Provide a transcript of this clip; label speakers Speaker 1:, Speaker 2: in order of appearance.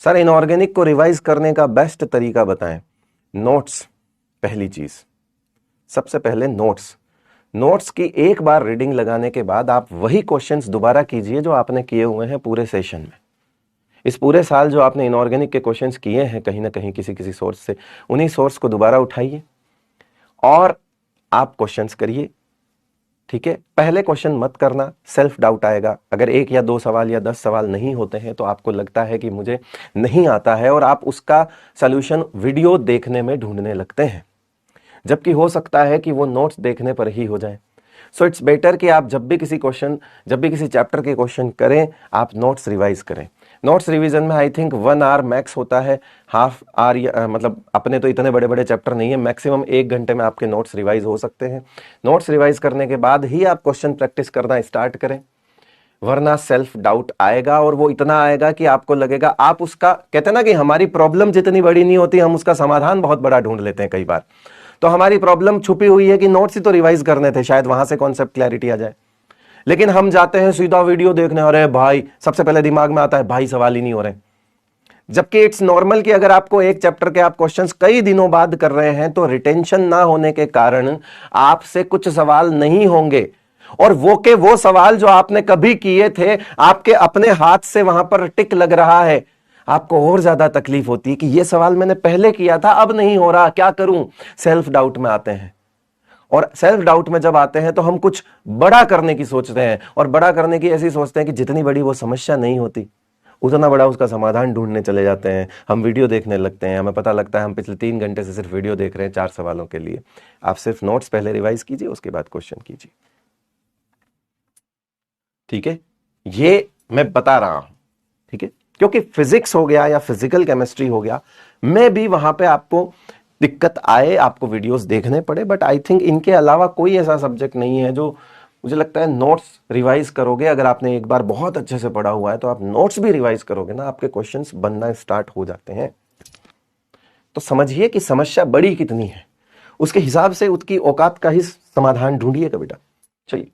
Speaker 1: Sir inorganic को revise करने का बेस्ट तरीका बताएं। नोट्स, पहली चीज, सबसे पहले नोट्स की एक बार रीडिंग लगाने के बाद आप वही क्वेश्चंस दोबारा कीजिए जो आपने किए हुए हैं पूरे सेशन में। इस पूरे साल जो आपने इनऑर्गेनिक के क्वेश्चंस किए हैं कहीं ना कहीं किसी सोर्स से, उन्हीं सोर्स को दोबारा उठाइए और आप क्वेश्चंस करिए। ठीक है, पहले क्वेश्चन मत करना, सेल्फ डाउट आएगा। अगर 1 या 2 सवाल या 10 सवाल नहीं होते हैं तो आपको लगता है कि मुझे नहीं आता है और आप उसका सॉल्यूशन वीडियो देखने में ढूंढने लगते हैं, जबकि हो सकता है कि वो नोट्स देखने पर ही हो जाए। सो इट्स बेटर कि आप जब भी किसी चैप्टर के क्वेश्चन करें आप नोट्स रिवाइज करें। नोट्स रिवीजन में आई थिंक 1 आवर मैक्स होता है, हाफ आवर मतलब अपने तो इतने बड़े बड़े चैप्टर नहीं है, मैक्सिमम 1 घंटे में आपके नोट्स रिवाइज हो सकते हैं। नोट्स रिवाइज करने के बाद ही आप क्वेश्चन प्रैक्टिस करना स्टार्ट करें, वरना सेल्फ डाउट आएगा और वो इतना आएगा कि आपको लगेगा आप उसका, कहते हैं ना कि हमारी प्रॉब्लम जितनी बड़ी नहीं होती हम उसका समाधान बहुत बड़ा ढूंढ लेते हैं कई बार। तो हमारी प्रॉब्लम छुपी हुई है कि नोट्स ही तो रिवाइज करने थे, शायद वहां से कॉन्सेप्ट क्लैरिटी आ जाए, लेकिन हम जाते हैं सीधा वीडियो देखने, अरे भाई सबसे पहले दिमाग में आता है भाई सवाल ही नहीं हो रहे। जबकि इट्स नॉर्मल कि अगर आपको एक चैप्टर के आप क्वेश्चंस कई दिनों बाद कर रहे हैं तो रिटेंशन ना होने के कारण आपसे कुछ सवाल नहीं होंगे, और वो सवाल जो आपने कभी किए थे आपके अपने हाथ से वहां पर टिक लग रहा है, आपको और ज्यादा तकलीफ होती है कि ये सवाल मैंने पहले किया था अब नहीं हो रहा, क्या करूं। सेल्फ डाउट में आते हैं, और सेल्फ डाउट में जब आते हैं तो हम कुछ बड़ा करने की सोचते हैं, और बड़ा करने की ऐसी सोचते हैं कि जितनी बड़ी वो समस्या नहीं होती उतना बड़ा उसका समाधान ढूंढने चले जाते हैं। हम वीडियो देखने लगते हैं, हमें पता लगता है हम पिछले 3 घंटे से सिर्फ वीडियो देख रहे हैं 4 सवालों के लिए। आप सिर्फ नोट्स पहले रिवाइज कीजिए, उसके बाद क्वेश्चन कीजिए। ठीक है, ये मैं बता रहा हूं, ठीक है, क्योंकि फिजिक्स हो गया या फिजिकल केमिस्ट्री हो गया, मैं भी वहां पे आपको दिक्कत आए, आपको वीडियोस देखने पड़े, बट आई थिंक इनके अलावा कोई ऐसा सब्जेक्ट नहीं है जो मुझे लगता है नोट्स रिवाइज करोगे, अगर आपने एक बार बहुत अच्छे से पढ़ा हुआ है तो आप नोट्स भी रिवाइज करोगे ना, आपके क्वेश्चंस बनना स्टार्ट हो जाते हैं। तो समझिए कि समस्या बड़ी कितनी है, उसके हिसाब से उसकी औकात का ही समाधान ढूंढिएगा बेटा। चलिए।